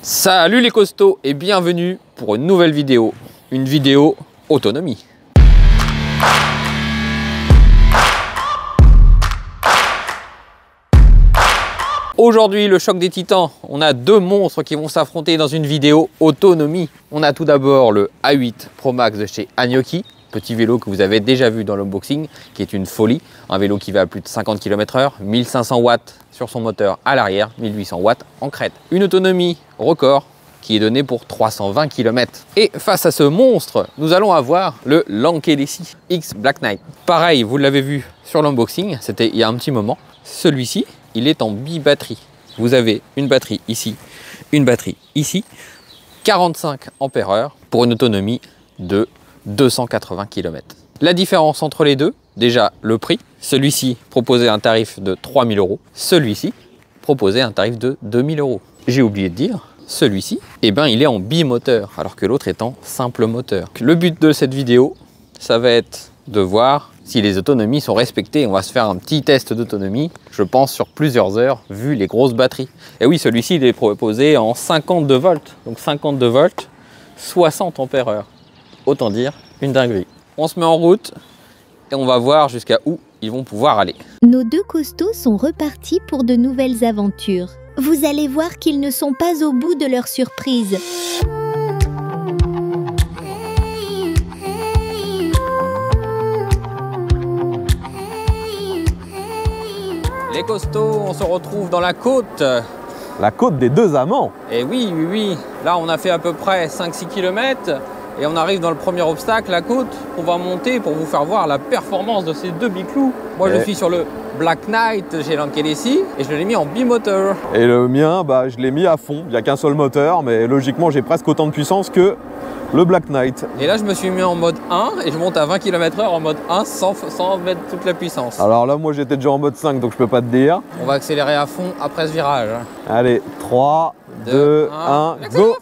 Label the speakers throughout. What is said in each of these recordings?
Speaker 1: Salut les costauds et bienvenue pour une nouvelle vidéo, une vidéo autonomie. Aujourd'hui, le choc des titans, on a deux monstres qui vont s'affronter dans une vidéo autonomie. On a tout d'abord le A8 Pro Max de chez Anioki, petit vélo que vous avez déjà vu dans l'unboxing, qui est une folie. Un vélo qui va à plus de 50 km/h, 1500 watts sur son moteur à l'arrière, 1800 watts en crête. Une autonomie record qui est donnée pour 320 km. Et face à ce monstre, nous allons avoir le Lankelesi X Black Knight. Pareil, vous l'avez vu sur l'unboxing, c'était il y a un petit moment. Celui-ci, il est en bi-batterie. Vous avez une batterie ici, une batterie ici, 45 ampères-heure pour une autonomie de 280 km. La différence entre les deux, déjà le prix. Celui-ci proposait un tarif de 3 000 €. Celui-ci proposait un tarif de 2 000 €. J'ai oublié de dire, celui-ci, eh ben, il est en bimoteur, alors que l'autre est en simple moteur. Le but de cette vidéo, ça va être de voir si les autonomies sont respectées. On va se faire un petit test d'autonomie, je pense sur plusieurs heures, vu les grosses batteries. Et oui, celui-ci, il est proposé en 52 volts. Donc 52 volts, 60 ampères-heure. Autant dire, une dinguerie. On se met en route et on va voir jusqu'à où ils vont pouvoir aller.
Speaker 2: Nos deux costauds sont repartis pour de nouvelles aventures. Vous allez voir qu'ils ne sont pas au bout de leur surprise.
Speaker 1: Les costauds, on se retrouve dans la côte.
Speaker 3: La côte des deux amants.
Speaker 1: Et oui, oui, oui. Là, on a fait à peu près 5-6 km et on arrive dans le premier obstacle, la côte. On va monter pour vous faire voir la performance de ces deux biclous. Moi, je suis sur le Black Knight chez Lankelesi et je l'ai mis en bimoteur.
Speaker 3: Et le mien, je l'ai mis à fond. Il n'y a qu'un seul moteur, mais logiquement, j'ai presque autant de puissance que le Black Knight.
Speaker 1: Et là, je me suis mis en mode 1 et je monte à 20 km/h en mode 1 sans mettre toute la puissance.
Speaker 3: Alors là, moi, j'étais déjà en mode 5, donc je peux pas te dire.
Speaker 1: On va accélérer à fond après ce virage.
Speaker 3: Allez, 3, 2, 1, go!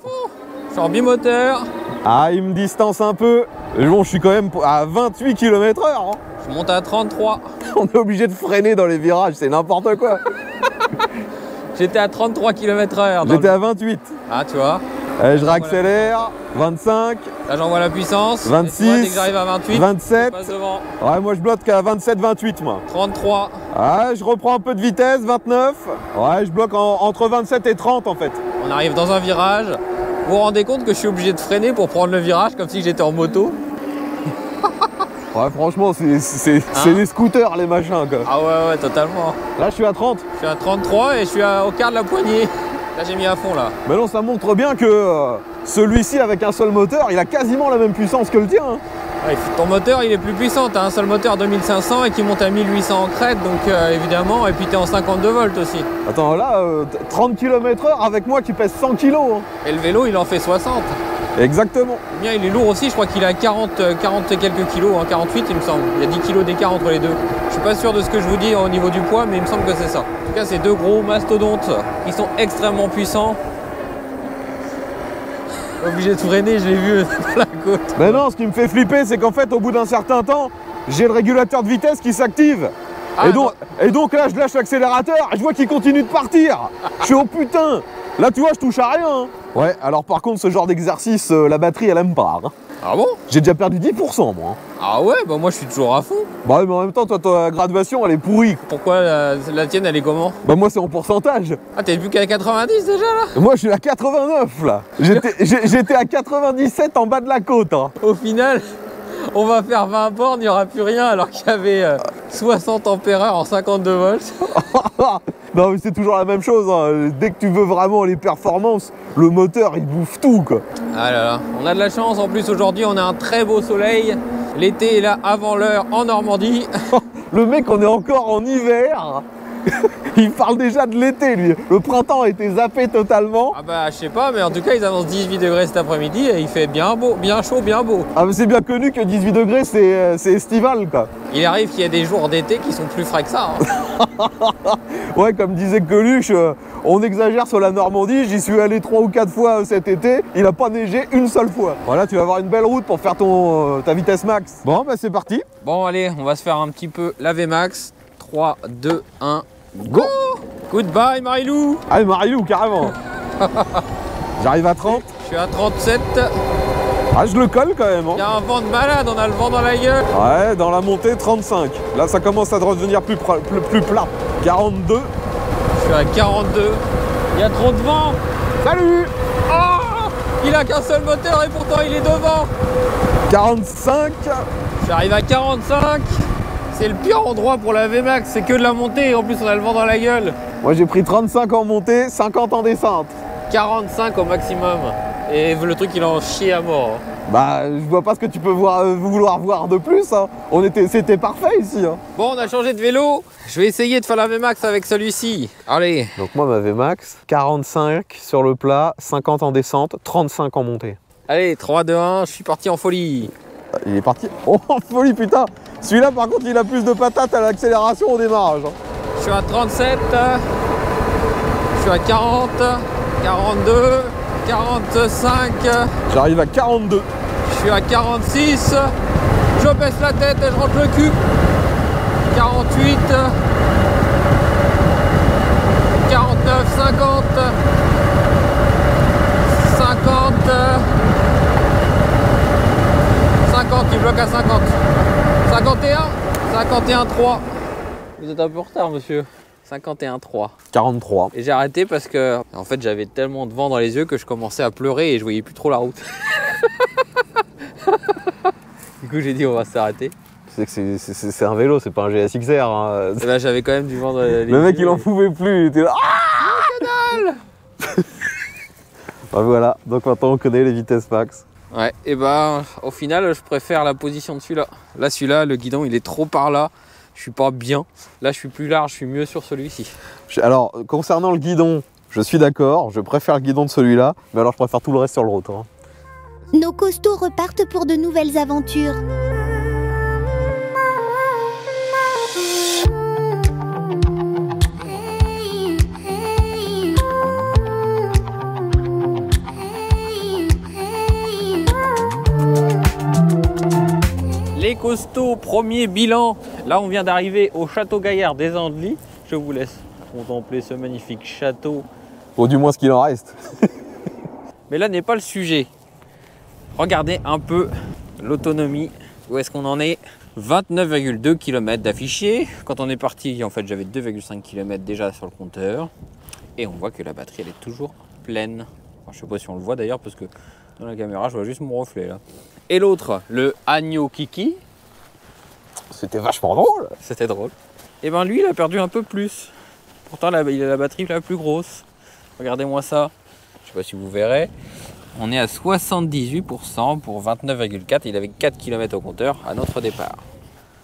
Speaker 1: Je suis en bimoteur.
Speaker 3: Ah, il me distance un peu. Mais bon, je suis quand même à 28 km/h. Hein.
Speaker 1: Je monte à 33.
Speaker 3: On est obligé de freiner dans les virages, c'est n'importe quoi.
Speaker 1: J'étais à 33 km/h.
Speaker 3: J'étais à 28.
Speaker 1: Ah, tu vois.
Speaker 3: Allez, je réaccélère. 25.
Speaker 1: Là, j'envoie la puissance.
Speaker 3: 26.
Speaker 1: Toi, dès que j'arrive à 28,
Speaker 3: 27.
Speaker 1: je passe devant.
Speaker 3: Ouais, moi, je bloque à 27-28, moi.
Speaker 1: 33.
Speaker 3: Ah, je reprends un peu de vitesse, 29. Ouais, je bloque entre 27 et 30, en fait.
Speaker 1: On arrive dans un virage. Vous vous rendez compte que je suis obligé de freiner pour prendre le virage comme si j'étais en moto?
Speaker 3: Ouais, franchement, c'est des scooters, les machins, quoi.
Speaker 1: Ah ouais, ouais, totalement.
Speaker 3: Là, je suis à 30.
Speaker 1: Je suis à 33 et je suis au quart de la poignée. Là, j'ai mis à fond, là.
Speaker 3: Mais non, ça montre bien que celui-ci, avec un seul moteur, il a quasiment la même puissance que le tien. Hein.
Speaker 1: Ouais, ton moteur, il est plus puissant. T'as un seul moteur 2500 et qui monte à 1800 en crête, donc évidemment. Et puis, t'es en 52 volts aussi.
Speaker 3: Attends, là, 30 km/h avec moi qui pèse 100 kg. Hein.
Speaker 1: Et le vélo, il en fait 60.
Speaker 3: Exactement.
Speaker 1: Le mien, il est lourd aussi. Je crois qu'il a 40 et quelques kilos, hein, 48, il me semble. Il y a 10 kilos d'écart entre les deux. Je suis pas sûr de ce que je vous dis au niveau du poids, mais il me semble que c'est ça. En tout cas, c'est deux gros mastodontes qui sont extrêmement puissants. Obligé de freiner, je l'ai vu dans la côte.
Speaker 3: Mais non, ce qui me fait flipper, c'est qu'en fait, au bout d'un certain temps, j'ai le régulateur de vitesse qui s'active.
Speaker 1: Ah,
Speaker 3: et donc là, je lâche l'accélérateur et je vois qu'il continue de partir. Je suis oh putain. Là, tu vois, je touche à rien. Hein. Ouais, alors par contre, ce genre d'exercice, la batterie, elle aime pas. Hein.
Speaker 1: Ah bon?
Speaker 3: J'ai déjà perdu 10%, moi.
Speaker 1: Ah ouais? Bah moi, je suis toujours à fond.
Speaker 3: Bah mais en même temps, toi, ta graduation, elle est pourrie.
Speaker 1: Pourquoi la tienne, elle est comment?
Speaker 3: Bah moi, c'est en pourcentage.
Speaker 1: Ah, t'es plus qu'à 90 déjà, là?
Speaker 3: Moi, je suis à 89, là. J'étais à 97 en bas de la côte. Hein.
Speaker 1: Au final, on va faire 20 bornes, il n'y aura plus rien, alors qu'il y avait 60 ampères-heure en 52 volts.
Speaker 3: Non, mais c'est toujours la même chose. Hein. Dès que tu veux vraiment les performances, le moteur, il bouffe tout, quoi.
Speaker 1: Ah là là, on a de la chance. En plus, aujourd'hui, on a un très beau soleil. L'été est là avant l'heure en Normandie.
Speaker 3: Le mec, on est encore en hiver. Il parle déjà de l'été, lui. Le printemps a été zappé totalement.
Speaker 1: Ah bah, je sais pas, mais en tout cas, ils annoncent 18 degrés cet après-midi et il fait bien beau, bien chaud, bien beau.
Speaker 3: Ah, mais c'est bien connu que 18 degrés, c'est estival, quoi.
Speaker 1: Il arrive qu'il y ait des jours d'été qui sont plus frais que ça. Hein.
Speaker 3: Ouais, comme disait Coluche, on exagère sur la Normandie. J'y suis allé 3 ou 4 fois cet été. Il n'a pas neigé une seule fois. Voilà, tu vas avoir une belle route pour faire ta vitesse max. Bon, bah c'est parti.
Speaker 1: Bon, allez, on va se faire un petit peu la VMAX. 3, 2, 1, go! Goodbye, Marilou!
Speaker 3: Allez, Marilou, carrément. J'arrive à 30.
Speaker 1: Je suis à 37.
Speaker 3: Ah, je le colle quand même.
Speaker 1: Il y a un vent de malade, on a le vent dans la gueule.
Speaker 3: Ouais, dans la montée, 35. Là, ça commence à devenir plus plat. 42.
Speaker 1: Je suis à 42. Il y a trop de vent.
Speaker 3: Salut.
Speaker 1: Oh, il a qu'un seul moteur et pourtant il est devant.
Speaker 3: 45.
Speaker 1: J'arrive à 45. C'est le pire endroit pour la VMAX, c'est que de la montée et en plus on a le vent dans la gueule.
Speaker 3: Moi, j'ai pris 35 en montée, 50 en descente.
Speaker 1: 45 au maximum. Et le truc il en chie à mort.
Speaker 3: Bah, je vois pas ce que tu peux vouloir voir de plus. Hein. C'était parfait ici. Hein.
Speaker 1: Bon, on a changé de vélo. Je vais essayer de faire la VMAX avec celui-ci. Allez.
Speaker 3: Donc moi, ma VMAX, 45 sur le plat, 50 en descente, 35 en montée.
Speaker 1: Allez, 3, 2, 1, je suis parti en folie.
Speaker 3: Il est parti. Oh, en folie, putain. Celui-là, par contre, il a plus de patates à l'accélération au démarrage. Hein.
Speaker 1: Je suis à 37. Je suis à 40. 42. 45.
Speaker 3: J'arrive à 42.
Speaker 1: Je suis à 46. Je baisse la tête et je rentre le cul. 48. 49, 50. 50. 50, il bloque à 50. 51. 51, 3. Vous êtes un peu en retard, monsieur. 51, 3.
Speaker 3: 43.
Speaker 1: Et j'ai arrêté parce que, en fait, j'avais tellement de vent dans les yeux que je commençais à pleurer et je voyais plus trop la route. Du coup, j'ai dit, on va s'arrêter.
Speaker 3: C'est un vélo, c'est pas un GSXR. Hein.
Speaker 1: Et là, j'avais quand même du vent dans les yeux.
Speaker 3: Le mec, il en pouvait plus. Il était là. Ah,
Speaker 1: que dalle.
Speaker 3: Bah voilà, donc maintenant on connaît les vitesses max.
Speaker 1: Ouais, et bah, au final, je préfère la position de celui-là. Là, celui-là, le guidon, il est trop par là. Je suis pas bien. Là, je suis plus large, je suis mieux sur celui-ci.
Speaker 3: Alors, concernant le guidon, je suis d'accord. Je préfère le guidon de celui-là. Mais alors, je préfère tout le reste sur le rotor. Hein.
Speaker 2: Nos costauds repartent pour de nouvelles aventures.
Speaker 1: Les costauds, premier bilan. Là, on vient d'arriver au château Gaillard des Andelys. Je vous laisse contempler ce magnifique château.
Speaker 3: Ou du moins ce qu'il en reste.
Speaker 1: Mais là n'est pas le sujet. Regardez un peu l'autonomie. Où est-ce qu'on en est? 29,2 km d'affichés. Quand on est parti, en fait, j'avais 2,5 km déjà sur le compteur. Et on voit que la batterie, elle est toujours pleine. Enfin, je sais pas si on le voit d'ailleurs, parce que dans la caméra, je vois juste mon reflet là. Et l'autre, le Agno Kiki.
Speaker 3: C'était vachement drôle.
Speaker 1: C'était drôle. Et ben lui, il a perdu un peu plus. Pourtant, il a la batterie la plus grosse. Regardez-moi ça. Je sais pas si vous verrez. On est à 78% pour 29,4. Il avait 4 km au compteur à notre départ.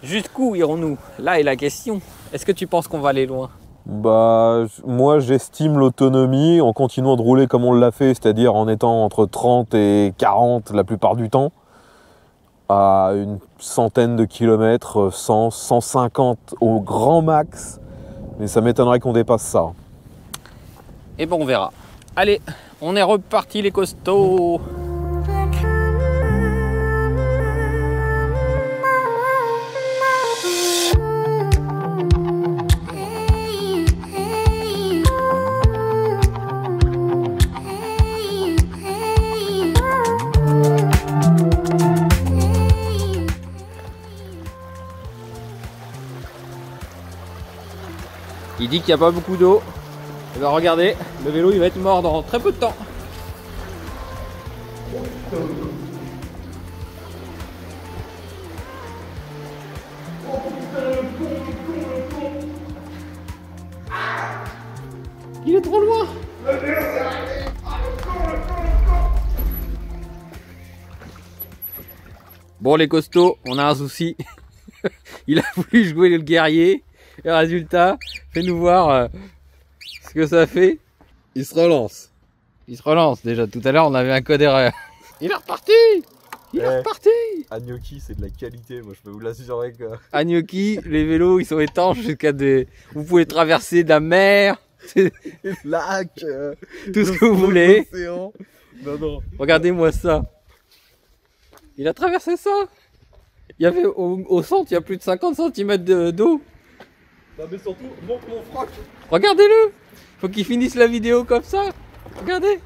Speaker 1: Jusqu'où irons-nous? Là est la question. Est-ce que tu penses qu'on va aller loin?
Speaker 3: Bah, moi j'estime l'autonomie en continuant de rouler comme on l'a fait, c'est-à-dire en étant entre 30 et 40 la plupart du temps, à une centaine de kilomètres, 100, 150 au grand max, mais ça m'étonnerait qu'on dépasse ça.
Speaker 1: Et bon, on verra. Allez, on est reparti les costauds. Il dit qu'il n'y a pas beaucoup d'eau. Et bien regardez, le vélo il va être mort dans très peu de temps. Il est trop loin. Bon les costauds, on a un souci. Il a voulu jouer le guerrier. Et résultat, fais-nous voir ce que ça fait.
Speaker 3: Il se relance.
Speaker 1: Il se relance déjà. Tout à l'heure, on avait un code erreur. Il est reparti. Il est reparti.
Speaker 3: Agnoki, c'est de la qualité. Moi, je peux vous l'assurer que...
Speaker 1: Agnoki, les vélos, ils sont étanches jusqu'à des... Vous pouvez traverser de la mer.
Speaker 3: Lac.
Speaker 1: Tout ce que vous voulez.
Speaker 3: Non, non.
Speaker 1: Regardez-moi ça. Il a traversé ça. Il y avait au centre, il y a plus de 50 cm d'eau.
Speaker 3: Non mais surtout, montre mon froc.
Speaker 1: Regardez-le. Faut qu'il finisse la vidéo comme ça. Regardez.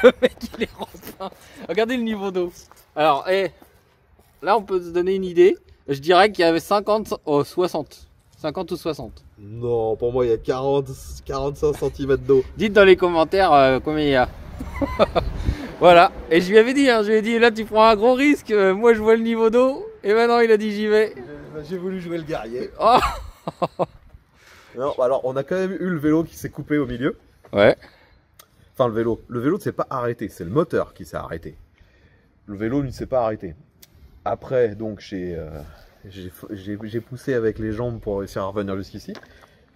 Speaker 1: Le mec il est rempli. Regardez le niveau d'eau. Alors, là on peut se donner une idée. Je dirais qu'il y avait 50, 60. 50 ou 60.
Speaker 3: Non, pour moi il y a 45 cm d'eau.
Speaker 1: Dites dans les commentaires combien il y a. Voilà. Et je lui avais dit, je lui ai dit, là tu prends un gros risque. Moi je vois le niveau d'eau. Et maintenant il a dit j'y vais.
Speaker 3: J'ai voulu jouer le guerrier.
Speaker 1: Oh.
Speaker 3: Non, alors on a quand même eu le vélo qui s'est coupé au milieu.
Speaker 1: Ouais.
Speaker 3: Enfin le vélo ne s'est pas arrêté, c'est le moteur qui s'est arrêté. Le vélo ne s'est pas arrêté. Après donc j'ai poussé avec les jambes pour réussir à revenir jusqu'ici.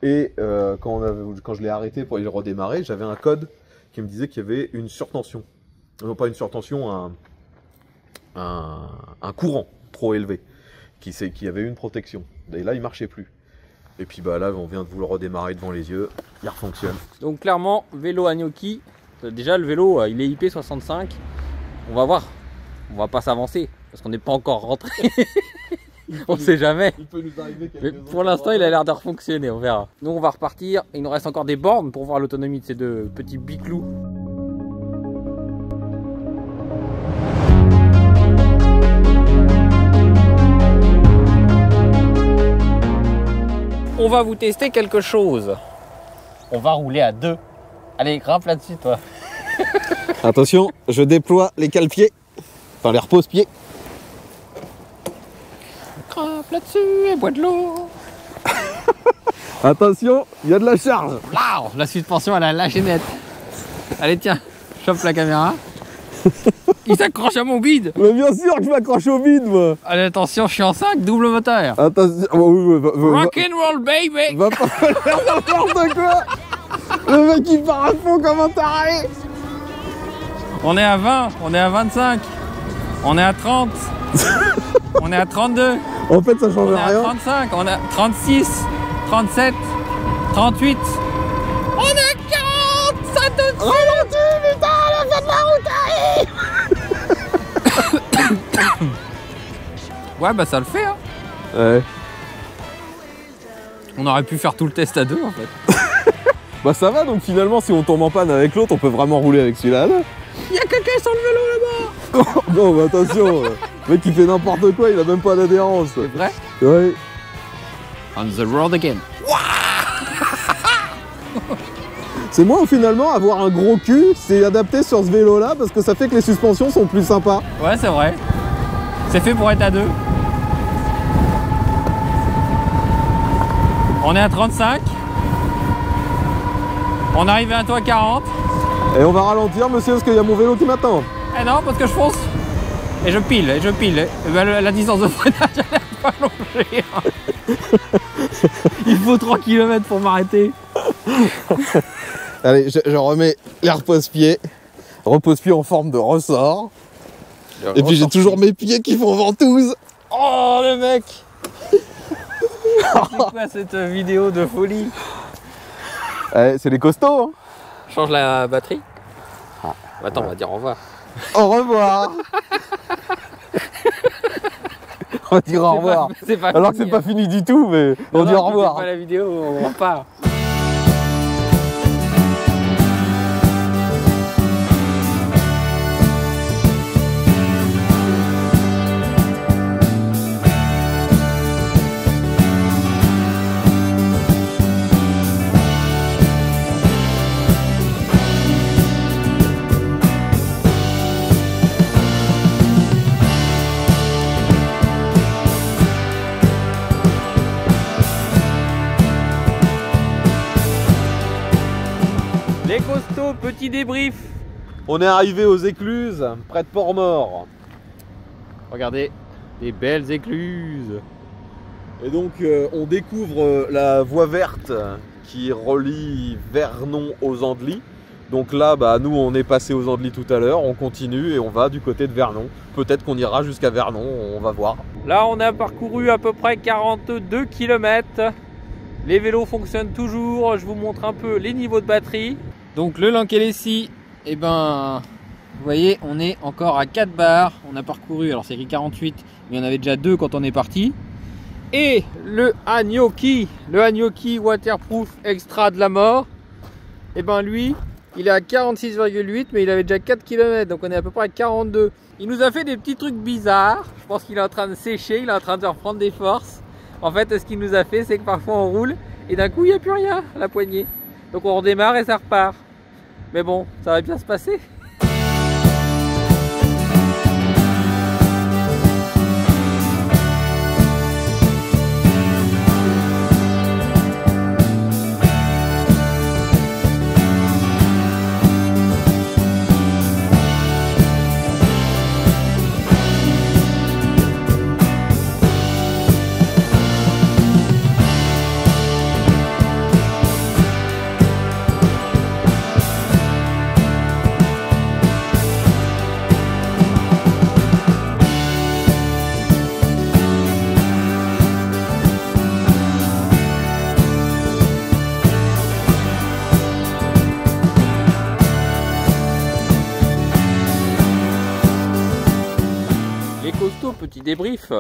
Speaker 3: Et quand je l'ai arrêté pour le redémarrer, j'avais un code qui me disait qu'il y avait une surtension. Non pas une surtension, un courant trop élevé. Qui avait une protection. Et là il marchait plus. Et puis bah là on vient de vous le redémarrer devant les yeux, il refonctionne.
Speaker 1: Donc clairement vélo Agnoki, déjà le vélo il est IP65. On va voir, on va pas s'avancer parce qu'on n'est pas encore rentré. On sait jamais.
Speaker 3: Il peut nous arriver
Speaker 1: mais pour l'instant il a l'air de refonctionner, on verra. Nous on va repartir, il nous reste encore des bornes pour voir l'autonomie de ces deux petits biclous. On va vous tester quelque chose. On va rouler à 2. Allez, grimpe là-dessus, toi.
Speaker 3: Attention, je déploie les cale-pieds. Enfin, les repose-pieds.
Speaker 1: Grimpe là-dessus et bois de l'eau.
Speaker 3: Attention, il y a de la charge.
Speaker 1: Wow, la suspension, elle a lâché net. Allez, tiens, chope la caméra. Il s'accroche à mon bide.
Speaker 3: Mais bien sûr que je m'accroche au bide, moi.
Speaker 1: Allez, attention, je suis en 5, double moteur.
Speaker 3: Attention,
Speaker 1: Rock'n'roll, baby.
Speaker 3: Va pas faire n'importe quoi. Le mec il part à fond comme un taré.
Speaker 1: On est à 20, on est à 25, on est à 30, on est à 32.
Speaker 3: En fait ça change
Speaker 1: rien. On est
Speaker 3: rien.
Speaker 1: à 35, on est à 36, 37, 38. On est à 40, ça te tue.
Speaker 2: Ralentis, putain, la fin de la route arrive.
Speaker 1: Ouais bah ça le fait hein.
Speaker 3: Ouais.
Speaker 1: On aurait pu faire tout le test à 2 en fait.
Speaker 3: Bah ça va donc finalement si on tombe en panne avec l'autre on peut vraiment rouler avec celui-là.
Speaker 1: Il y a quelqu'un sur le vélo là-bas.
Speaker 3: Non mais attention, le mec il fait n'importe quoi, il a même pas d'adhérence.
Speaker 1: C'est vrai?
Speaker 3: Ouais.
Speaker 1: On the road again.
Speaker 3: C'est moi finalement avoir un gros cul, c'est adapté sur ce vélo là parce que ça fait que les suspensions sont plus sympas.
Speaker 1: Ouais c'est vrai. C'est fait pour être à 2. On est à 35. On arrive bientôt à 40.
Speaker 3: Et on va ralentir monsieur parce qu'il y a mon vélo qui m'attend.
Speaker 1: Eh non parce que je fonce. Et je pile, et je pile. Et ben, la distance de freinage elle est pas allongée. Il faut 3 km pour m'arrêter.
Speaker 3: Allez, je remets les repose-pieds. Repose-pieds en forme de ressort. Et puis j'ai toujours mes pieds qui font ventouse.
Speaker 1: Oh le mec. C'est quoi cette vidéo de folie?
Speaker 3: C'est les costauds hein.
Speaker 1: Change la batterie. Attends, on va dire au revoir.
Speaker 3: Au revoir. On va dire au revoir.
Speaker 1: Pas
Speaker 3: alors
Speaker 1: fini,
Speaker 3: que c'est pas fini du tout, mais on dit au revoir.
Speaker 1: C'est pas la vidéo, on repart. Les costauds, petit débrief.
Speaker 3: On est arrivé aux écluses, près de Port-Mort.
Speaker 1: Regardez, des belles écluses.
Speaker 3: Et donc on découvre la voie verte qui relie Vernon aux Andelys. Donc là, bah, nous on est passé aux Andelys tout à l'heure, on continue et on va du côté de Vernon. Peut-être qu'on ira jusqu'à Vernon, on va voir.
Speaker 1: Là on a parcouru à peu près 42 km. Les vélos fonctionnent toujours, je vous montre un peu les niveaux de batterie. Donc le Lankelesi, eh ben, vous voyez, on est encore à 4 bars. On a parcouru, alors c'est écrit 48, mais il y en avait déjà 2 quand on est parti. Et le Agnoki waterproof extra de la mort, eh ben lui, Il est à 46,8 mais il avait déjà 4 km, donc on est à peu près à 42. Il nous a fait des petits trucs bizarres. Je pense qu'il est en train de sécher, il est en train de reprendre des forces. En fait, ce qu'il nous a fait, c'est que parfois on roule et d'un coup il n'y a plus rien à la poignée. Donc on redémarre et ça repart. Mais bon, ça va bien se passer. Petit débrief.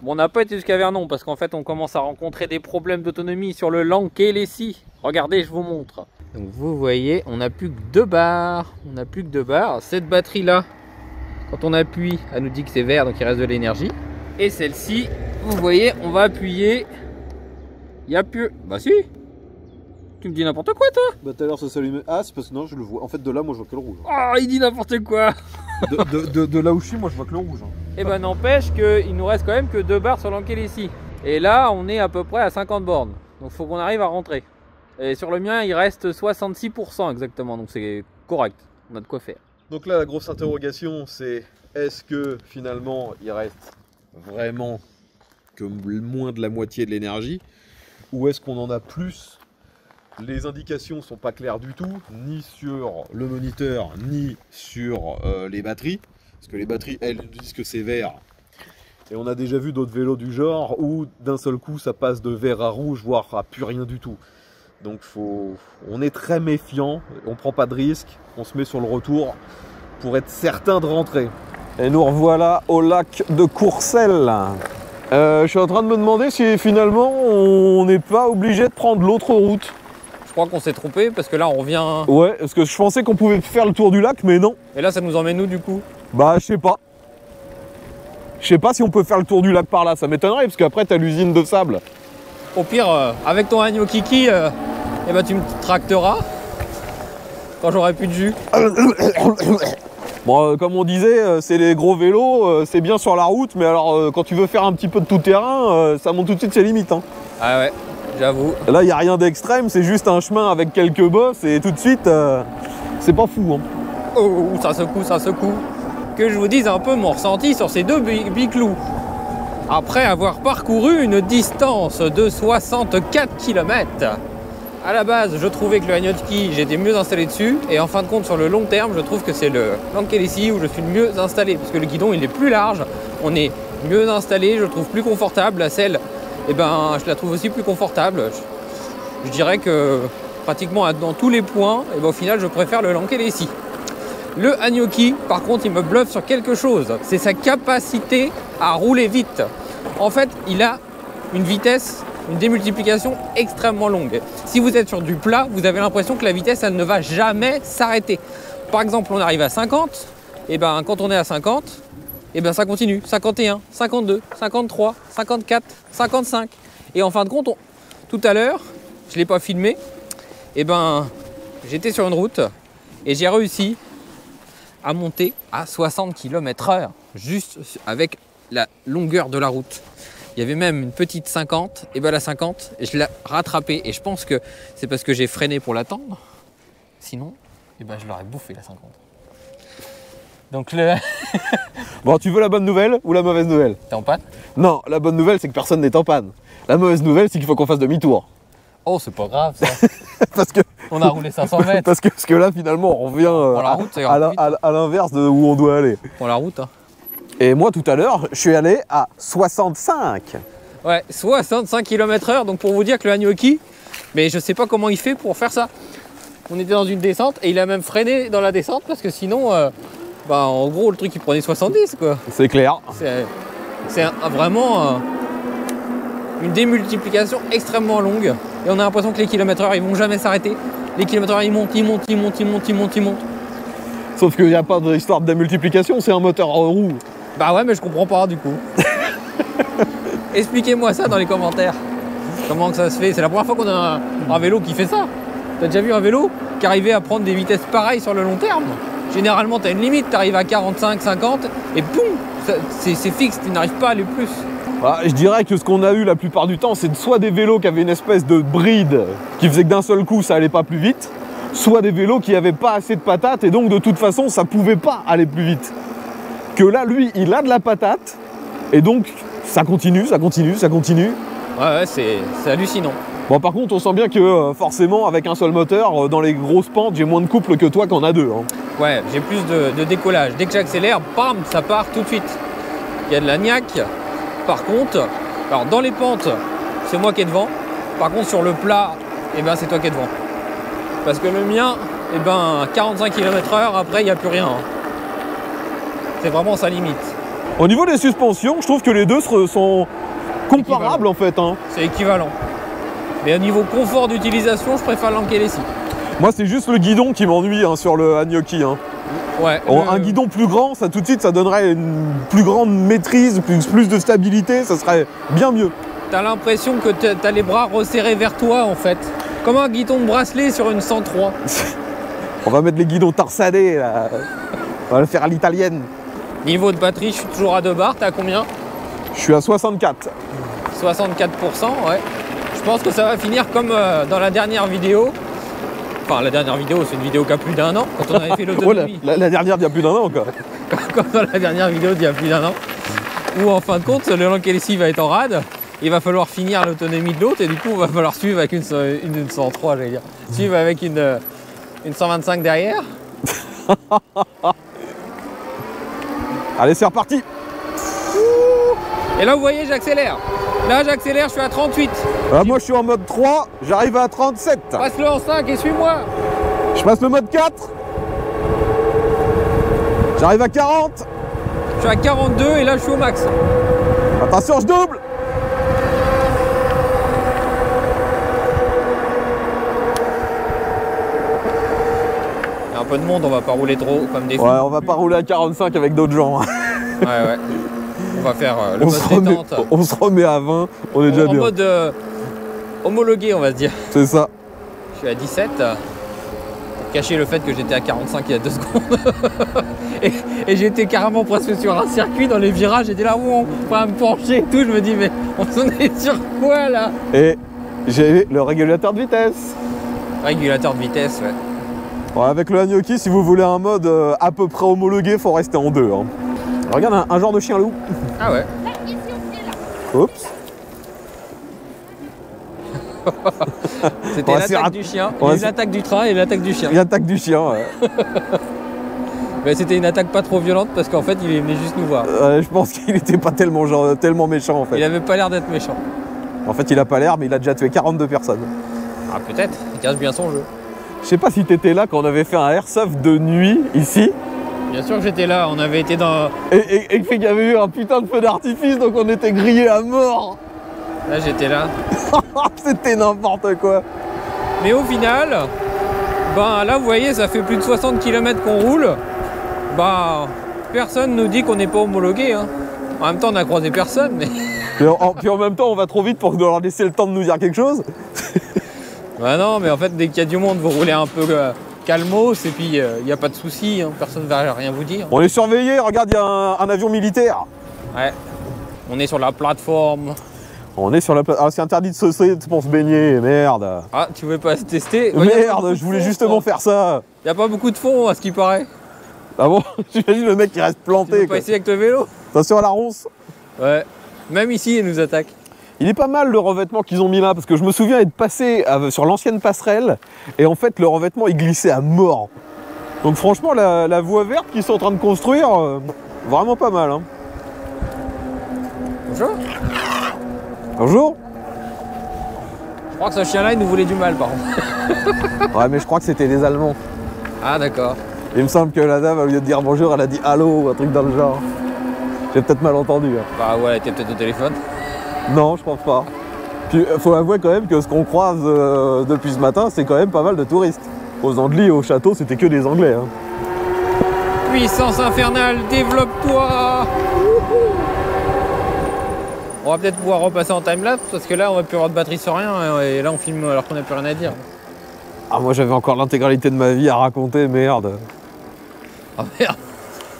Speaker 1: Bon, on n'a pas été jusqu'à Vernon parce qu'en fait on commence à rencontrer des problèmes d'autonomie sur le Lanquet-Lessie. Regardez, je vous montre. Donc vous voyez, on n'a plus que 2 barres. On n'a plus que 2 barres. Cette batterie là, quand on appuie, elle nous dit que c'est vert, donc il reste de l'énergie. Et celle-ci, vous voyez, on va appuyer. Il n'y a plus. Bah si. Tu me dis n'importe quoi toi.
Speaker 3: Bah tout à l'heure ça s'allumait. Ah c'est parce que non je le vois. En fait de là moi je vois que le rouge.
Speaker 1: Oh il dit n'importe quoi.
Speaker 3: De là où je suis moi je vois que le rouge.
Speaker 1: Et ben n'empêche qu'il nous reste quand même que 2 barres sur Lanquet-Lessie. Et là on est à peu près à 50 bornes. Donc il faut qu'on arrive à rentrer. Et sur le mien il reste 66% exactement. Donc c'est correct. On a de quoi faire.
Speaker 3: Donc là la grosse interrogation c'est est-ce que finalement il reste vraiment que moins de la moitié de l'énergie ou est-ce qu'on en a plus? Les indications sont pas claires du tout, ni sur le moniteur, ni sur les batteries. Parce que les batteries, elles, disent que c'est vert. Et on a déjà vu d'autres vélos du genre où d'un seul coup ça passe de vert à rouge, voire à plus rien du tout. Donc on est très méfiant, on prend pas de risque, on se met sur le retour pour être certain de rentrer. Et nous revoilà au lac de Courcelles. Je suis en train de me demander si finalement on n'est pas obligé de prendre l'autre route.
Speaker 1: Je crois qu'on s'est trompé parce que là on revient...
Speaker 3: Ouais, parce que je pensais qu'on pouvait faire le tour du lac, mais non.
Speaker 1: Et là ça nous emmène où du coup?
Speaker 3: Bah je sais pas. Je sais pas si on peut faire le tour du lac par là, ça m'étonnerait parce qu'après t'as l'usine de sable.
Speaker 1: Au pire, avec ton agneau kiki, eh ben, tu me tracteras quand j'aurai plus de jus.
Speaker 3: Bon, comme on disait, c'est les gros vélos, c'est bien sur la route, mais alors quand tu veux faire un petit peu de tout terrain, ça monte tout de suite ses limites. Hein.
Speaker 1: Ah ouais, j'avoue.
Speaker 3: Là, il n'y a rien d'extrême, c'est juste un chemin avec quelques bosses et tout de suite, c'est pas fou. Hein.
Speaker 1: Oh, ça secoue, ça secoue. Que je vous dise un peu mon ressenti sur ces deux biclous. Après avoir parcouru une distance de 64 km. À la base, je trouvais que le Hagnotki, j'étais mieux installé dessus. Et en fin de compte, sur le long terme, je trouve que c'est le Lanquet-Lessie où je suis le mieux installé. Parce que le guidon, il est plus large. On est mieux installé, je le trouve plus confortable. La selle, eh ben, je la trouve aussi plus confortable. Je dirais que pratiquement dans tous les points, eh ben, au final, je préfère le Lanquet-Lessie. Le Hagnotki, par contre, il me bluffe sur quelque chose. C'est sa capacité à rouler vite. En fait, il a une vitesse, une démultiplication extrêmement longue. Si vous êtes sur du plat, vous avez l'impression que la vitesse, elle ne va jamais s'arrêter. Par exemple, on arrive à 50, et ben quand on est à 50, et ben ça continue. 51, 52, 53, 54, 55. Et en fin de compte, tout à l'heure, je ne l'ai pas filmé, et ben j'étais sur une route et j'ai réussi à monter à 60 km/h, juste avec la longueur de la route. Il y avait même une petite 50, et bien la 50, je l'ai rattrapée. Et je pense que c'est parce que j'ai freiné pour l'attendre. Sinon, eh ben je l'aurais bouffé la 50. Donc le...
Speaker 3: Bon, tu veux la bonne nouvelle ou la mauvaise nouvelle?
Speaker 1: T'es en panne?
Speaker 3: Non, la bonne nouvelle, c'est que personne n'est en panne. La mauvaise nouvelle, c'est qu'il faut qu'on fasse demi-tour.
Speaker 1: Oh, c'est pas grave ça.
Speaker 3: Parce que...
Speaker 1: On a roulé 500 mètres.
Speaker 3: Parce que là, finalement, on revient à l'inverse de où on doit aller.
Speaker 1: Pour la route, hein.
Speaker 3: Et moi, tout à l'heure, je suis allé à 65.
Speaker 1: Ouais, 65 km/h. Donc pour vous dire que le Hagnotki, mais je sais pas comment il fait pour faire ça. On était dans une descente et il a même freiné dans la descente parce que sinon, bah, en gros, le truc il prenait 70 quoi.
Speaker 3: C'est clair.
Speaker 1: C'est vraiment une démultiplication extrêmement longue. Et on a l'impression que les kilomètres heure, ils vont jamais s'arrêter. Les kilomètres, il monte, il monte, il monte, il monte, il monte, il monte.
Speaker 3: Sauf qu'il n'y a pas d'histoire de démultiplication, c'est un moteur à roue.
Speaker 1: Bah ouais, mais je comprends pas du coup. Expliquez-moi ça dans les commentaires. Comment que ça se fait? C'est la première fois qu'on a un vélo qui fait ça. T'as déjà vu un vélo qui arrivait à prendre des vitesses pareilles sur le long terme? Généralement, t'as une limite, t'arrives à 45, 50 et boum, c'est fixe, tu n'arrives pas à aller plus.
Speaker 3: Bah, je dirais que ce qu'on a eu la plupart du temps, c'est soit des vélos qui avaient une espèce de bride qui faisait que d'un seul coup ça allait pas plus vite, soit des vélos qui n'avaient pas assez de patates et donc de toute façon ça pouvait pas aller plus vite. Que là, lui, il a de la patate et donc ça continue, ça continue, ça continue.
Speaker 1: Ouais, c'est hallucinant.
Speaker 3: Bon, par contre, on sent bien que forcément, avec un seul moteur, dans les grosses pentes, j'ai moins de couple que toi qu'en a deux. Hein.
Speaker 1: Ouais, j'ai plus de décollage. Dès que j'accélère, bam, ça part tout de suite. Il y a de la niaque. Par contre, alors dans les pentes, c'est moi qui est devant. Par contre, sur le plat, eh ben, c'est toi qui es devant. Parce que le mien, eh ben, 45 km/h, après, il n'y a plus rien. Hein. C'est vraiment sa limite.
Speaker 3: Au niveau des suspensions, je trouve que les deux sont comparables en fait. Hein.
Speaker 1: C'est équivalent. Mais au niveau confort d'utilisation, je préfère l'Ankelesi.
Speaker 3: Moi, c'est juste le guidon qui m'ennuie hein, sur le Agnoki. Hein.
Speaker 1: Ouais,
Speaker 3: un guidon plus grand, ça tout de suite, ça donnerait une plus grande maîtrise, plus de stabilité, ça serait bien mieux.
Speaker 1: T'as l'impression que t'as les bras resserrés vers toi en fait. Comme un guidon de bracelet sur une 103.
Speaker 3: On va mettre les guidons torsadés là. On va le faire à l'italienne.
Speaker 1: Niveau de batterie, je suis toujours à 2 bars, t'as combien?
Speaker 3: Je suis à 64.
Speaker 1: 64%, ouais. Je pense que ça va finir comme dans la dernière vidéo. Enfin, la dernière vidéo, c'est une vidéo qui a plus d'1 an, quand on avait fait l'autonomie.
Speaker 3: Oh, la dernière d'il y a plus d'1 an, quoi.
Speaker 1: Comme dans la dernière vidéo d'il y a plus d'1 an. Où en fin de compte, le Lankelesi va être en rade. Il va falloir finir l'autonomie de l'autre et du coup, il va falloir suivre avec une 103, j'allais dire. Suivre avec une 125 derrière.
Speaker 3: Allez, c'est reparti.
Speaker 1: Et là, vous voyez, j'accélère. Là, j'accélère, je suis à 38.
Speaker 3: Moi, je suis en mode 3, j'arrive à 37.
Speaker 1: Passe-le en 5 et suis-moi.
Speaker 3: Je passe le mode 4. J'arrive à 40.
Speaker 1: Je suis à 42 et là, je suis au max.
Speaker 3: Attention, je double.
Speaker 1: Il y a un peu de monde, on va pas rouler trop comme des fous.
Speaker 3: Ouais, on va pas rouler à 45 avec d'autres gens.
Speaker 1: Ouais. On va faire le mode détente.
Speaker 3: On se remet à 20, on est déjà bien.
Speaker 1: En mode homologué, on va se dire.
Speaker 3: C'est ça.
Speaker 1: Je suis à 17. Pour cacher le fait que j'étais à 45 il y a 2 secondes. et j'étais carrément presque sur un circuit dans les virages. J'étais là, on va me pencher et tout. Je me dis, mais on est sur quoi là?
Speaker 3: Et j'ai le régulateur de vitesse.
Speaker 1: Régulateur de vitesse, ouais.
Speaker 3: Ouais, avec le Agnoki, si vous voulez un mode à peu près homologué, faut rester en 2. Hein. Regarde, un genre de chien loup.
Speaker 1: Ah ouais.
Speaker 3: Oups.
Speaker 1: C'était l'attaque du chien. Il y a eu l'attaque du train et l'attaque du chien.
Speaker 3: L'attaque du chien, ouais.
Speaker 1: Mais c'était une attaque pas trop violente parce qu'en fait, il est venu juste nous voir.
Speaker 3: Je pense qu'il était pas tellement méchant en fait.
Speaker 1: Il avait pas l'air d'être méchant.
Speaker 3: En fait, il a pas l'air, mais il a déjà tué 42 personnes.
Speaker 1: Ah, peut-être. Il cache bien son jeu.
Speaker 3: Je sais pas si t'étais là quand on avait fait un airsoft de nuit ici.
Speaker 1: Bien sûr que j'étais là, on avait été dans...
Speaker 3: Et qu'il y avait eu un putain de feu d'artifice, donc on était grillés à mort.
Speaker 1: Là, j'étais là.
Speaker 3: C'était n'importe quoi.
Speaker 1: Mais au final, ben là, vous voyez, ça fait plus de 60 km qu'on roule. Bah, personne nous dit qu'on n'est pas homologué. Hein. En même temps, on a croisé personne, mais...
Speaker 3: Puis en même temps, on va trop vite pour leur laisser le temps de nous dire quelque chose.
Speaker 1: Bah non, mais en fait, dès qu'il y a du monde, vous roulez un peu calmos et puis il n'y a pas de souci, hein, personne ne va rien vous dire.
Speaker 3: On est surveillé, regarde, il y a un avion militaire.
Speaker 1: Ouais, on est sur la plateforme.
Speaker 3: On est sur la plateforme. Ah, c'est interdit de sauter pour se baigner, merde.
Speaker 1: Ah, tu voulais pas se tester?
Speaker 3: Merde, je voulais justement faire ça.
Speaker 1: Il n'y a pas beaucoup de fond, à ce qui paraît.
Speaker 3: Ah bon? J'imagine le mec qui reste planté.
Speaker 1: Tu veux pas essayer avec le vélo?
Speaker 3: Attention à la ronce.
Speaker 1: Ouais, même ici, il nous attaque.
Speaker 3: Il est pas mal le revêtement qu'ils ont mis là, parce que je me souviens être passé sur l'ancienne passerelle, et en fait le revêtement il glissait à mort. Donc franchement la voie verte qu'ils sont en train de construire, vraiment pas mal. Hein.
Speaker 1: Bonjour.
Speaker 3: Bonjour.
Speaker 1: Je crois que ce chien-là il nous voulait du mal par contre.
Speaker 3: Ouais mais je crois que c'était des Allemands.
Speaker 1: Ah d'accord.
Speaker 3: Il me semble que la dame au lieu de dire bonjour elle a dit allô ou un truc dans le genre. J'ai peut-être mal entendu. Hein.
Speaker 1: Bah ouais, elle était peut-être au téléphone.
Speaker 3: Non, je pense pas. Puis faut avouer quand même que ce qu'on croise depuis ce matin, c'est quand même pas mal de touristes. Aux Andelys et au château, c'était que des Anglais. Hein.
Speaker 1: Puissance infernale, développe-toi. On va peut-être pouvoir repasser en timelapse parce que là on va plus avoir de batterie sur rien et là on filme alors qu'on n'a plus rien à dire.
Speaker 3: Ah moi j'avais encore l'intégralité de ma vie à raconter, merde.
Speaker 1: Ah merde,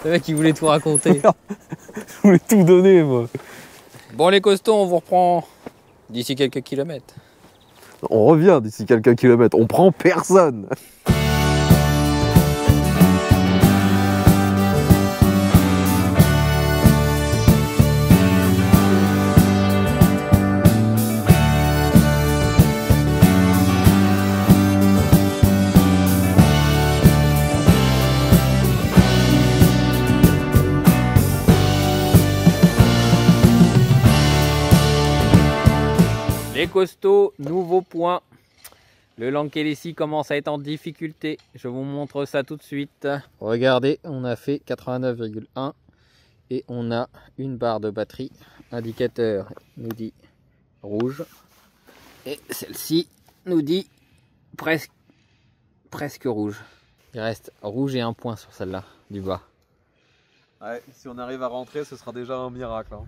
Speaker 1: le mec il voulait tout raconter.
Speaker 3: Merde. Je voulais tout donner moi.
Speaker 1: Bon les costauds, on vous reprend d'ici quelques kilomètres.
Speaker 3: On revient d'ici quelques kilomètres, on prend personne.
Speaker 1: Les costauds, nouveau point. Le Lankelesi commence à être en difficulté. Je vous montre ça tout de suite. Regardez, on a fait 89,1 et on a une barre de batterie. Indicateur nous dit rouge et celle-ci nous dit presque rouge. Il reste rouge et un point sur celle-là du bas.
Speaker 3: Ouais, si on arrive à rentrer, ce sera déjà un miracle. Hein.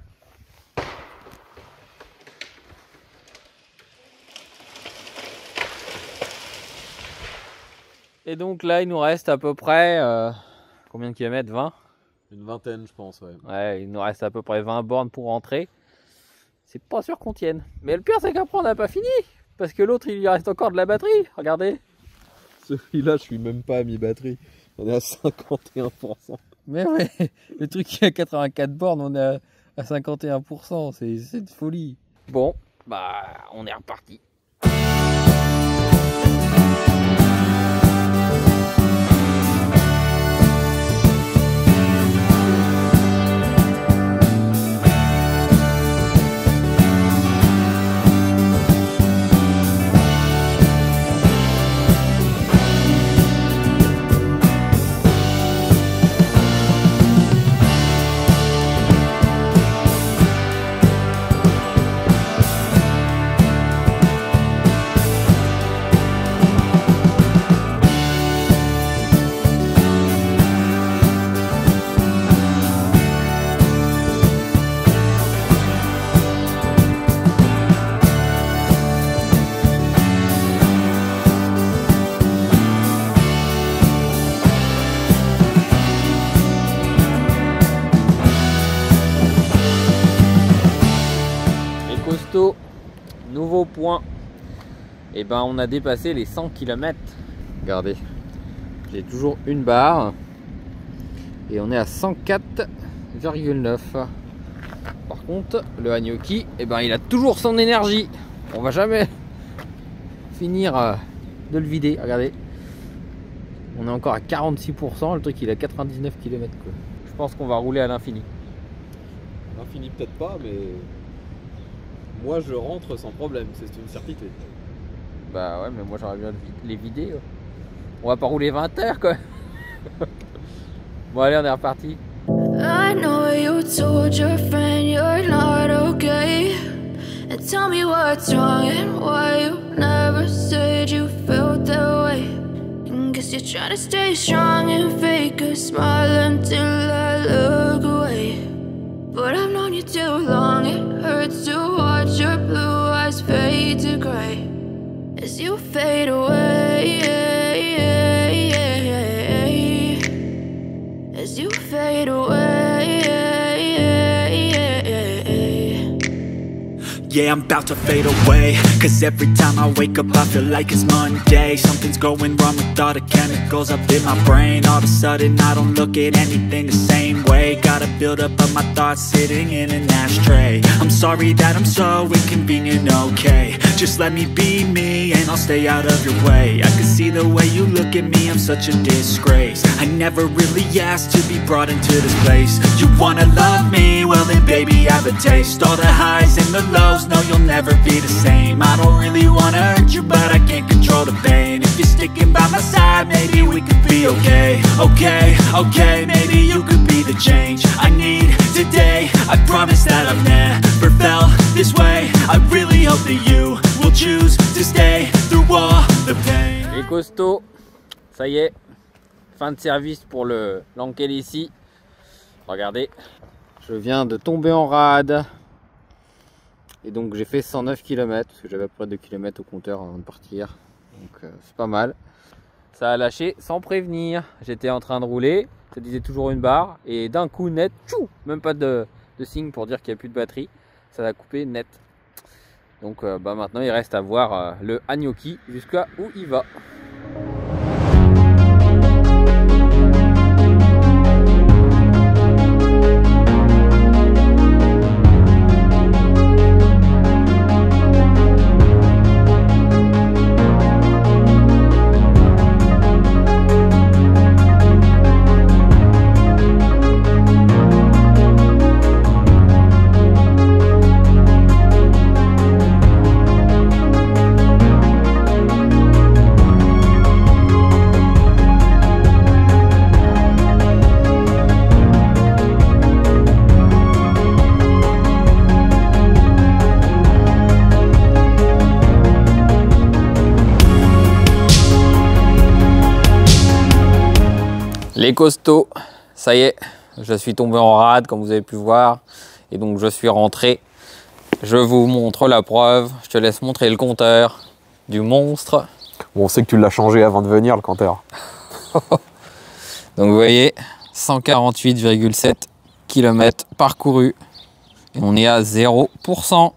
Speaker 1: Et donc là, il nous reste à peu près, combien de kilomètres? 20?
Speaker 3: Une vingtaine, je pense, ouais.
Speaker 1: Ouais, il nous reste à peu près 20 bornes pour rentrer. C'est pas sûr qu'on tienne. Mais le pire, c'est qu'après, on n'a pas fini. Parce que l'autre, il lui reste encore de la batterie. Regardez.
Speaker 3: Celui-là, je suis même pas à mi-batterie. On est à 51%.
Speaker 1: Mais ouais, le truc qui est à 84 bornes, on est à 51%. C'est de folie. Bon, bah, on est reparti. Nouveau point, et ben on a dépassé les 100 km. Regardez, j'ai toujours une barre et on est à 104,9. Par contre, le Hanyoki, et ben il a toujours son énergie. On va jamais finir de le vider. Regardez, on est encore à 46%. Le truc il a 99 km quoi. Je pense qu'on va rouler à l'infini.
Speaker 3: L'infini peut-être pas, mais moi je rentre sans problème, c'est une certitude.
Speaker 1: Bah ouais, mais moi j'aurais bien les vider. On va pas rouler 20 heures quoi. Bon allez, on est reparti.
Speaker 4: I know you told your friend you're not okay, and tell me what's wrong and why you never said you felt that way. And guess you're trying to stay strong and fake a smile until I look away. But I've known you too long, it hurts to watch your blue eyes fade to gray as you fade away, as you fade away.
Speaker 5: Yeah, I'm about to fade away, cause every time I wake up I feel like it's Monday. Something's going wrong with all the chemicals up in my brain. All of a sudden I don't look at anything the same way. Gotta build up of my thoughts sitting in an ashtray. I'm sorry that I'm so inconvenient, okay. Just let me be me and I'll stay out of your way. I can see the way you look at me, I'm such a disgrace. I never really asked to be brought into this place. You wanna love me? Well then baby I have a taste. All the highs and the lows, no you'll never be the same. I don't really wanna hurt you but I can't control the pain. If you're sticking by my side maybe we could be okay. Okay, okay, maybe you could be the change I need today. I promise that I've never felt this way. I really hope that you
Speaker 1: costauds, ça y est, fin de service pour le Lankele ici. Regardez, je viens de tomber en rade. Et donc j'ai fait 109 km, parce que j'avais à peu près 2 km au compteur avant de partir. Donc c'est pas mal. Ça a lâché sans prévenir. J'étais en train de rouler, ça disait toujours une barre. Et d'un coup net, tchou, même pas de signe pour dire qu'il n'y a plus de batterie. Ça a coupé net. Donc maintenant il reste à voir le Agnoki jusqu'à où il va. Les costauds, ça y est, je suis tombé en rade comme vous avez pu voir et donc je suis rentré. Je vous montre la preuve, je te laisse montrer le compteur du monstre.
Speaker 3: Bon, on sait que tu l'as changé avant de venir le compteur.
Speaker 1: Donc vous voyez, 148,7 km parcourus et on est à 0%.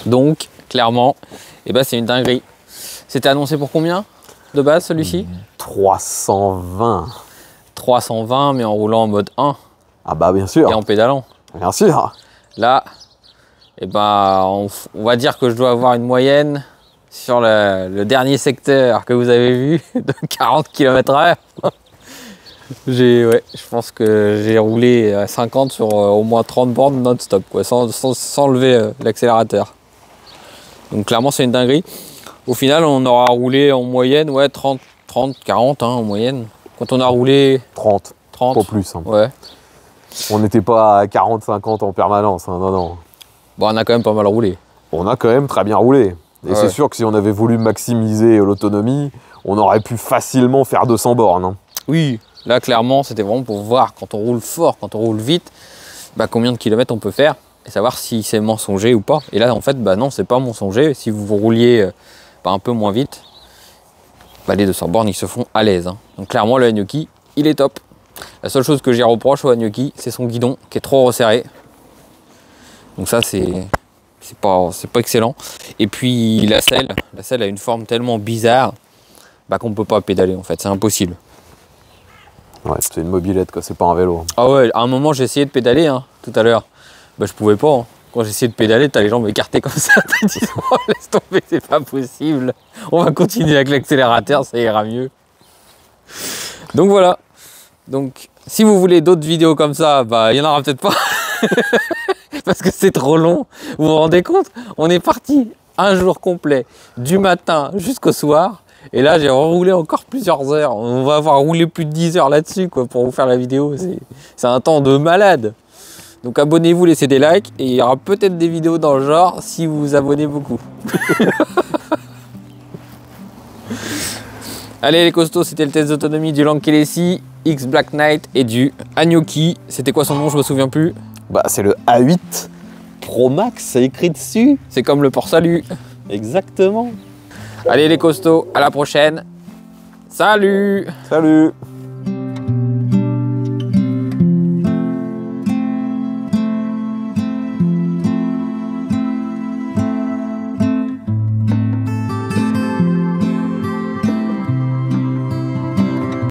Speaker 1: Donc clairement, eh ben, c'est une dinguerie. C'était annoncé pour combien de base celui-ci?
Speaker 3: 320.
Speaker 1: 320 mais en roulant en mode 1.
Speaker 3: Ah bah bien sûr.
Speaker 1: Et en pédalant.
Speaker 3: Bien sûr.
Speaker 1: Là, eh ben, on va dire que je dois avoir une moyenne sur le dernier secteur que vous avez vu de 40 km/h. Je pense que j'ai roulé à 50 sur au moins 30 bornes non-stop, quoi, sans lever l'accélérateur. Donc clairement c'est une dinguerie. Au final on aura roulé en moyenne 30, 40 en moyenne. Quand on a roulé
Speaker 3: 30. Pas plus. Hein.
Speaker 1: Ouais.
Speaker 3: On n'était pas à 40-50 en permanence, hein, non.
Speaker 1: Bon, on a quand même pas mal roulé.
Speaker 3: On a quand même très bien roulé. Et c'est sûr que si on avait voulu maximiser l'autonomie, on aurait pu facilement faire 200 bornes. Hein.
Speaker 1: Oui, là clairement c'était vraiment pour voir quand on roule fort, quand on roule vite, bah, combien de kilomètres on peut faire et savoir si c'est mensonger ou pas. Et là en fait, bah non, c'est pas mensonger. Si vous rouliez un peu moins vite, bah, les 200 bornes ils se font à l'aise. Hein. Donc clairement le Agnoki il est top. La seule chose que j'y reproche au Agnoki, c'est son guidon qui est trop resserré. Donc ça c'est pas excellent. Et puis la selle a une forme tellement bizarre bah, qu'on peut pas pédaler en fait, c'est impossible.
Speaker 3: Ouais, c'est une mobilette quoi, c'est pas un vélo.
Speaker 1: Ah ouais, à un moment j'ai essayé de pédaler hein, tout à l'heure. Bah je pouvais pas. Hein. Quand j'ai essayé de pédaler, t'as les jambes écartées comme ça. T'as dit oh, laisse tomber, c'est pas possible. On va continuer avec l'accélérateur, ça ira mieux. Donc voilà. Donc si vous voulez d'autres vidéos comme ça, bah il y en aura peut-être pas. Parce que c'est trop long. Vous vous rendez compte? On est parti un jour complet, du matin jusqu'au soir. Et là, j'ai reroulé encore plusieurs heures. On va avoir roulé plus de 10 heures là-dessus quoi, pour vous faire la vidéo. C'est un temps de malade. Donc abonnez-vous, laissez des likes. Et il y aura peut-être des vidéos dans le genre si vous vous abonnez beaucoup. Allez les costauds, c'était le test d'autonomie du Lankele X Black Knight et du Agnoki. C'était quoi son nom? Je me souviens plus.
Speaker 3: Bah c'est le A8 Pro Max, c'est écrit dessus.
Speaker 1: C'est comme le port salut.
Speaker 3: Exactement.
Speaker 1: Allez les costauds, à la prochaine. Salut.
Speaker 3: Salut.